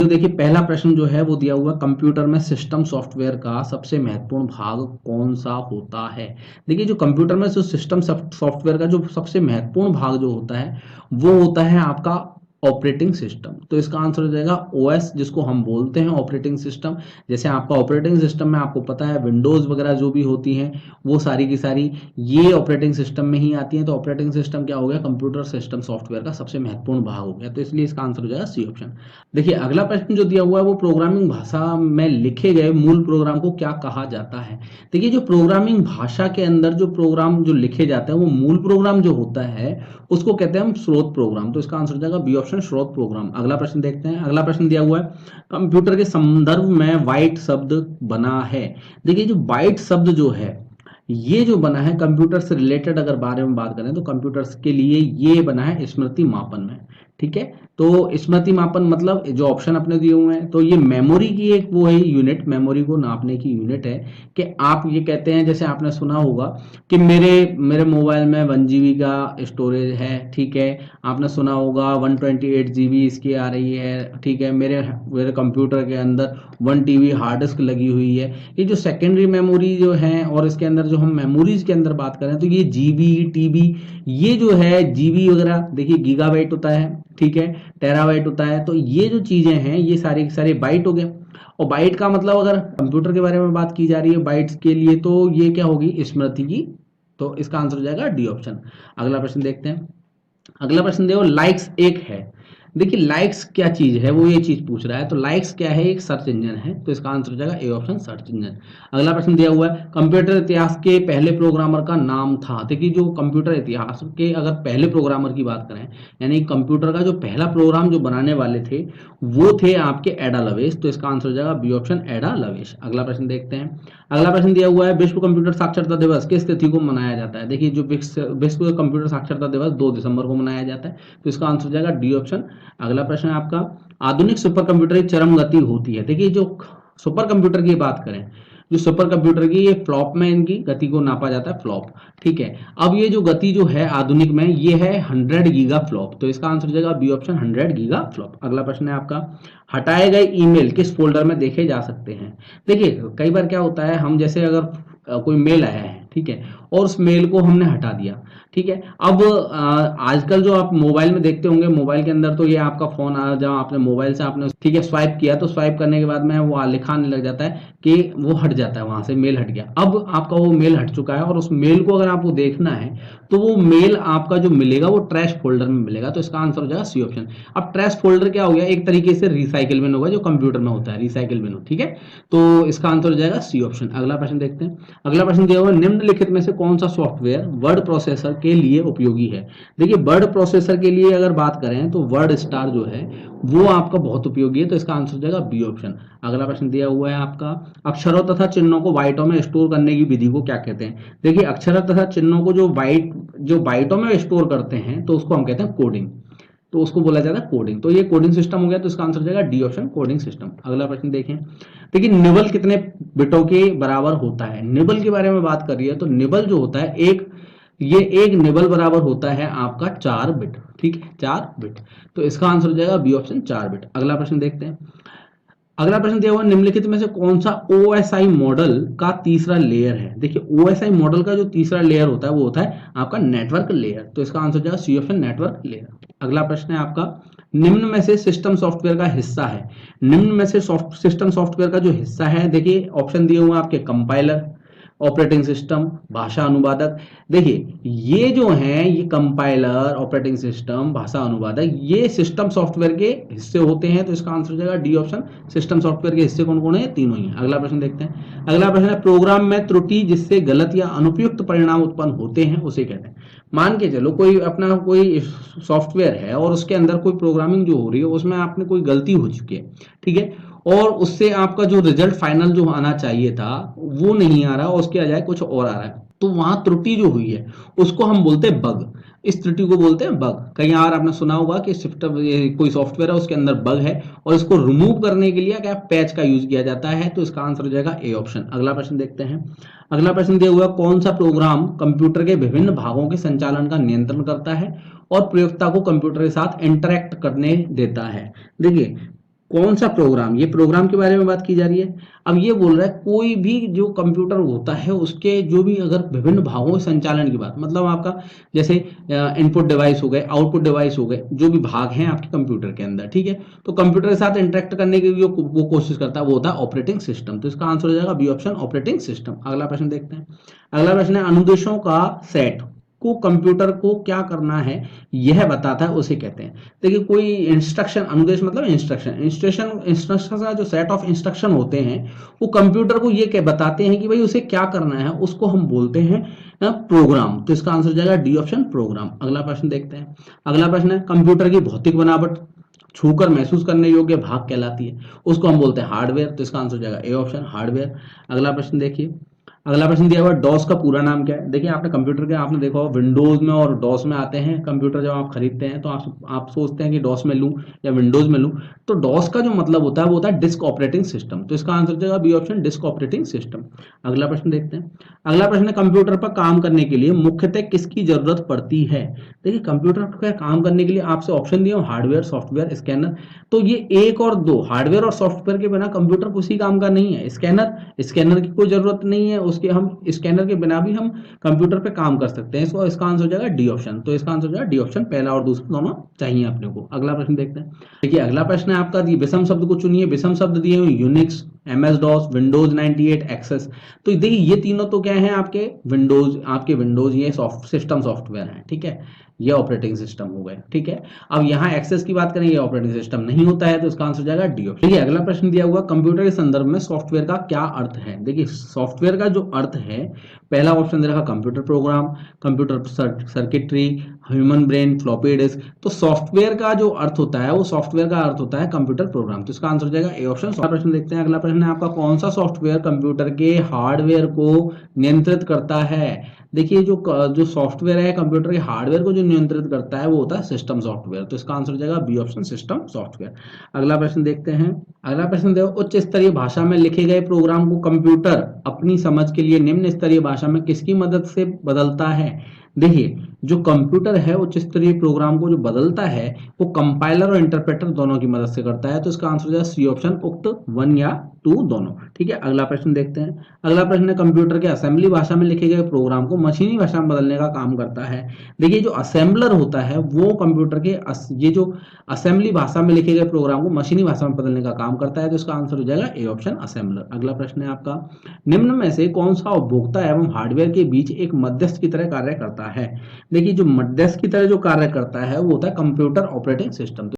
तो देखिए पहला प्रश्न जो है वो दिया हुआ कंप्यूटर में सिस्टम सॉफ्टवेयर का सबसे महत्वपूर्ण भाग कौन सा होता है। देखिए जो कंप्यूटर में जो सिस्टम सॉफ्टवेयर का जो सबसे महत्वपूर्ण भाग जो होता है वो होता है आपका ऑपरेटिंग सिस्टम। तो इसका आंसर हो जाएगा ओएस, जिसको हम बोलते हैं ऑपरेटिंग सिस्टम। जैसे आपका ऑपरेटिंग सिस्टम में आपको पता है विंडोज वगैरह जो भी होती हैं वो सारी की सारी ये ऑपरेटिंग सिस्टम में ही आती हैं। तो ऑपरेटिंग सिस्टम क्या हो गया, कंप्यूटर सिस्टम सॉफ्टवेयर का सबसे महत्वपूर्ण भाग हो गया। तो इसलिए इसका आंसर हो जाएगा सी ऑप्शन। देखिए अगला प्रश्न जो दिया हुआ है वो प्रोग्रामिंग भाषा में लिखे गए मूल प्रोग्राम को क्या कहा जाता है। देखिए जो प्रोग्रामिंग भाषा के अंदर जो प्रोग्राम जो लिखे जाते हैं वो मूल प्रोग्राम जो होता है उसको कहते हैं हम स्रोत प्रोग्राम। तो इसका आंसर हो जाएगा बी ऑप्शन, स्रोत प्रोग्राम। अगला प्रश्न देखते हैं। अगला प्रश्न दिया हुआ है कंप्यूटर के संदर्भ में बाइट शब्द बना है। देखिए जो बाइट शब्द जो है ये जो बना है कंप्यूटर से रिलेटेड अगर बारे में बात करें तो कंप्यूटर्स के लिए ये बना है स्मृति मापन में। ठीक है, तो स्मृति मापन मतलब जो ऑप्शन अपने दिए हुए हैं तो ये मेमोरी की एक वो है यूनिट, मेमोरी को नापने की यूनिट है। कि आप ये कहते हैं जैसे आपने सुना होगा कि मेरे मेरे मोबाइल में 1 GB का स्टोरेज है। ठीक है, आपने सुना होगा 128 GB इसकी आ रही है। ठीक है, मेरे मेरे कंप्यूटर के अंदर 1 TB हार्ड डिस्क लगी हुई है। ये जो सेकेंडरी मेमोरी जो है और इसके अंदर जो हम मेमोरीज के अंदर बात करें तो ये जीबी टीबी, ये जो है जीबी वगैरह देखिए गीगाबाइट होता है। ठीक है, टेराबाइट होता है। तो ये जो चीजें हैं ये सारी सारे बाइट हो गए। और बाइट का मतलब अगर कंप्यूटर के बारे में बात की जा रही है बाइट्स के लिए तो ये क्या होगी, स्मृति की। तो इसका आंसर हो जाएगा डी ऑप्शन। अगला प्रश्न देखते हैं। अगला प्रश्न देखो, लाइक्स एक है। देखिए लाइक्स क्या चीज है वो ये चीज पूछ रहा है। तो लाइक्स क्या है, एक सर्च इंजन है। तो इसका आंसर हो जाएगा ए ऑप्शन, सर्च इंजन। अगला प्रश्न दिया हुआ है कंप्यूटर इतिहास के पहले प्रोग्रामर का नाम था। देखिए जो कंप्यूटर इतिहास के अगर पहले प्रोग्रामर की बात करें यानी कंप्यूटर का जो पहला प्रोग्राम जो बनाने वाले थे वो थे आपके एडा लवेश। तो इसका आंसर हो जाएगा बी ऑप्शन, एडा लवेश। अगला प्रश्न देखते हैं। अगला प्रश्न दिया हुआ है विश्व कंप्यूटर साक्षरता दिवस किस तिथि को मनाया जाता है। देखिए जो विश्व कंप्यूटर साक्षरता दिवस 2 दिसंबर को मनाया जाता है। तो इसका आंसर हो जाएगा डी ऑप्शन। अगला प्रश्न है आपका आधुनिक सुपर कंप्यूटर की चरम गति होती है। देखिए जो सुपर कंप्यूटर की बात करें, जो सुपर कंप्यूटर की ये फ्लॉप में इनकी गति को नापा जाता है, फ्लॉप। ठीक है, अब ये जो गति जो है आधुनिक में ये है 100 गीगा फ्लॉप। तो इसका आंसर हो जाएगा बी ऑप्शन, 100 गीगा फ्लॉप। अगला प्रश्न है आपका हटाए गए ईमेल किस फोल्डर में देखे जा सकते हैं। देखिए कई बार क्या होता है हम जैसे अगर कोई मेल आया है, ठीक है, और उस मेल को हमने हटा दिया। ठीक है, अब आजकल जो आप मोबाइल में देखते होंगे मोबाइल के अंदर तो ये आपका फोन आ जब आपने मोबाइल से आपने ठीक है स्वाइप किया तो स्वाइप करने के बाद में वो लिखा आने लग जाता है कि वो हट जाता है, वहां से मेल हट गया। अब आपका वो मेल हट चुका है और उस मेल को अगर आपको देखना है तो वो मेल आपका जो मिलेगा वो ट्रैश फोल्डर में मिलेगा। तो इसका आंसर हो जाएगा सी ऑप्शन। अब ट्रैश फोल्डर क्या हो गया, एक तरीके से रिसाइकिल बिन होगा जो कंप्यूटर में होता है, रिसाइकिल बिन हो। ठीक है, तो इसका आंसर हो जाएगा सी ऑप्शन। अगला प्रश्न देखते हैं। अगला प्रश्न दिया हुआ निम्नलिखित में से कौन सा सॉफ्टवेयर वर्ड प्रोसेसर के लिए उपयोगी है। देखिए वर्ड प्रोसेसर के लिए अगर बात करें तो वर्ड स्टार जो है वो आपका बहुत उपयोगी है। तो इसका आंसर हो जाएगा बी ऑप्शन। अगला प्रश्न दिया हुआ है आपका अक्षरों तथा चिन्हों को बाइटों में स्टोर करने की विधि को क्या कहते हैं। देखिए अक्षरों तथा चिन्हों को जो बाइटों में स्टोर करते हैं तो उसको हम कहते हैं कोडिंग। तो उसको बोला जाता है कोडिंग। तो ये कोडिंग सिस्टम हो गया। तो इसका आंसर हो जाएगा डी ऑप्शन, कोडिंग सिस्टम। अगला प्रश्न देखें। देखिए निबल कितने बिटों के बराबर होता है। निबल के बारे में बात कर रही है तो निबल जो होता है एक निबल बराबर होता है आपका 4 बिट। ठीक है, 4 बिट। तो इसका आंसर हो जाएगा बी ऑप्शन, 4 बिट। अगला प्रश्न देखते हैं। अगला प्रश्न दिया हुआ निम्नलिखित में से कौन सा ओएसआई मॉडल का तीसरा लेयर है। देखिए ओएसआई मॉडल का जो तीसरा लेयर होता है वो होता है आपका नेटवर्क लेयर। तो इसका आंसर हो जाएगा सी ऑप्शन, नेटवर्क लेयर। अगला प्रश्न है आपका निम्न में से सिस्टम सॉफ्टवेयर का हिस्सा है। निम्न में से सिस्टम सॉफ्टवेयर का जो हिस्सा है, देखिए ऑप्शन दिए हुए आपके कंपाइलर, ऑपरेटिंग सिस्टम, भाषा अनुवादक। देखिए ये जो है ये कंपाइलर, ऑपरेटिंग सिस्टम, भाषा अनुवादक ये सिस्टम सॉफ्टवेयर के हिस्से होते हैं। तो इसका आंसर हो जाएगा डी ऑप्शन, सिस्टम सॉफ्टवेयर के हिस्से कौन कौन है, तीनों ही हैं। अगला प्रश्न देखते हैं। अगला प्रश्न है प्रोग्राम में त्रुटि जिससे गलत या अनुपयुक्त परिणाम उत्पन्न होते हैं उसे कहते हैं। मान के चलो कोई अपना कोई सॉफ्टवेयर है और उसके अंदर कोई प्रोग्रामिंग जो हो रही है उसमें आपने कोई गलती हो चुकी है। ठीक है, और उससे आपका जो रिजल्ट फाइनल जो आना चाहिए था वो नहीं आ रहा, उसके बजाय कुछ और आ रहा है। तो वहां त्रुटि जो हुई है उसको हम बोलते हैं बग। इस त्रुटि को बोलते हैं बग। कहीं और आपने सुना होगा कि कोई सॉफ्टवेयर है उसके अंदर बग है और इसको रिमूव करने के लिए क्या पैच का यूज किया जाता है। तो इसका आंसर हो जाएगा ए ऑप्शन। अगला प्रश्न देखते हैं। अगला प्रश्न दिया हुआ कौन सा प्रोग्राम कंप्यूटर के विभिन्न भागों के संचालन का नियंत्रण करता है और प्रयोक्ता को कंप्यूटर के साथ इंटरेक्ट करने देता है। देखिए कौन सा प्रोग्राम, ये प्रोग्राम के बारे में बात की जा रही है। अब ये बोल रहा है कोई भी जो कंप्यूटर होता है उसके जो भी अगर विभिन्न भागों के संचालन की बात, मतलब आपका जैसे इनपुट डिवाइस हो गए, आउटपुट डिवाइस हो गए, जो भी भाग हैं आपके कंप्यूटर के अंदर, ठीक है। तो कंप्यूटर के साथ इंटरेक्ट करने की जो वो कोशिश करता है वो होता है ऑपरेटिंग सिस्टम। तो इसका आंसर हो जाएगा बी ऑप्शन, ऑपरेटिंग सिस्टम। अगला प्रश्न देखते हैं। अगला प्रश्न है अनुदेशों का सेट को कंप्यूटर को क्या करना है यह बताता है उसे कहते हैं। देखिए कोई इंस्ट्रक्शन, अनुदेश मतलब इंस्ट्रक्शन का जो सेट ऑफ इंस्ट्रक्शन होते हैं वो कंप्यूटर को ये बताते हैं कि भाई उसे क्या करना है, उसको हम बोलते हैं प्रोग्राम। तो इसका आंसर हो जाएगा डी ऑप्शन, प्रोग्राम। अगला प्रश्न देखते हैं। अगला प्रश्न है कंप्यूटर की भौतिक बनावट छूकर महसूस करने योग्य भाग कहलाती है, उसको हम बोलते हैं हार्डवेयर। तो इसका आंसर हो जाएगा ए ऑप्शन, हार्डवेयर। अगला प्रश्न देखिए। अगला प्रश्न दिया हुआ डॉस का पूरा नाम क्या है। देखिए आपने कंप्यूटर के आपने देखा होगा विंडोज में और डॉस में आते हैं कंप्यूटर। जब आप खरीदते हैं तो आप सोचते हैं कि डॉस में लूं या विंडोज में लूं। तो डॉस का जो मतलब होता है वो होता है डिस्क ऑपरेटिंग सिस्टम। तो इसका आंसर हो जाएगा B option, disk operating system. अगला प्रश्न देखते हैं। अगला प्रश्न है कंप्यूटर पर काम करने के लिए मुख्यतः किसकी जरूरत पड़ती है। देखिए कंप्यूटर पर काम करने के लिए आपसे ऑप्शन दिए हार्डवेयर, सॉफ्टवेयर, स्कैनर। तो ये एक और दो, हार्डवेयर और सॉफ्टवेयर के बिना कंप्यूटर किसी काम का नहीं है। स्कैनर की कोई जरूरत नहीं है, उसके हम स्कैनर के बिना भी हम कंप्यूटर पे काम कर सकते हैं। इसको इसका आंसर हो जाएगा डी ऑप्शन। तो इसका आंसर हो जाएगा डी ऑप्शन, पहला और दूसरा दोनों चाहिए अपने को। अगला प्रश्न देखते हैं। देखिए अगला प्रश्न है आपका, विषम शब्द को चुनिए। विषम शब्द दिए हुए Unix, MS DOS, Windows 98, Access. तो देखिए ये तीनों तो क्या है आपके विंडोज ये सिस्टम सॉफ्टवेयर है, ठीक है। ये ऑपरेटिंग सिस्टम हो गए, ठीक है। अब यहाँ एक्सेस की बात करें, ये ऑपरेटिंग सिस्टम नहीं होता है। तो इसका आंसर हो जाएगा डी ऑप्शन। देखिए अगला प्रश्न दिया हुआ कंप्यूटर के संदर्भ में सॉफ्टवेयर का क्या अर्थ है। देखिए सॉफ्टवेयर का जो अर्थ है, पहला ऑप्शन दे रखा computer program, computer circuitry, human brain, floppy disk. तो सॉफ्टवेयर का जो अर्थ होता है वो सॉफ्टवेयर का अर्थ होता है कंप्यूटर प्रोग्राम। तो इसका आंसर हो जाएगा ए ऑप्शन। अगला प्रश्न देखते हैं। अगला प्रश्न है आपका, कौन सा सॉफ्टवेयर कंप्यूटर के हार्डवेयर को नियंत्रित करता है। देखिए जो सॉफ्टवेयर है कंप्यूटर के हार्डवेयर को जो नियंत्रित करता है वो होता है सिस्टम सॉफ्टवेयर। तो इसका आंसर हो जाएगा बी ऑप्शन, सिस्टम सॉफ्टवेयर। अगला प्रश्न देखते हैं। अगला प्रश्न देखो, उच्च स्तरीय भाषा में लिखे गए प्रोग्राम को कंप्यूटर अपनी समझ के लिए निम्न स्तरीय भाषा में किसकी मदद से बदलता है। देखिए जो कंप्यूटर है उच्च स्तरीय प्रोग्राम को जो बदलता है वो कंपाइलर और इंटरप्रेटर दोनों की मदद से करता है। तो इसका आंसर हो जाएगा सी ऑप्शन, उक्त 1 या 2 दोनों, ठीक है। अगला प्रश्न देखते हैं। अगला प्रश्न है कंप्यूटर के असेंबली भाषा में लिखे गए प्रोग्राम को मशीनी भाषा में बदलने का काम करता है। देखिए जो असेंबलर होता है वो कंप्यूटर के ये जो असेंबली भाषा में लिखे गए प्रोग्राम को मशीनी भाषा में बदलने का काम करता है। तो इसका आंसर हो जाएगा ए ऑप्शन, असेंबलर। अगला प्रश्न है आपका, निम्न में से कौन सा उपभोक्ता एवं हार्डवेयर के बीच एक मध्यस्थ की तरह कार्य करता है। देखिए जो मध्यस्थ की तरह जो कार्य करता है वो होता है कंप्यूटर ऑपरेटिंग सिस्टम।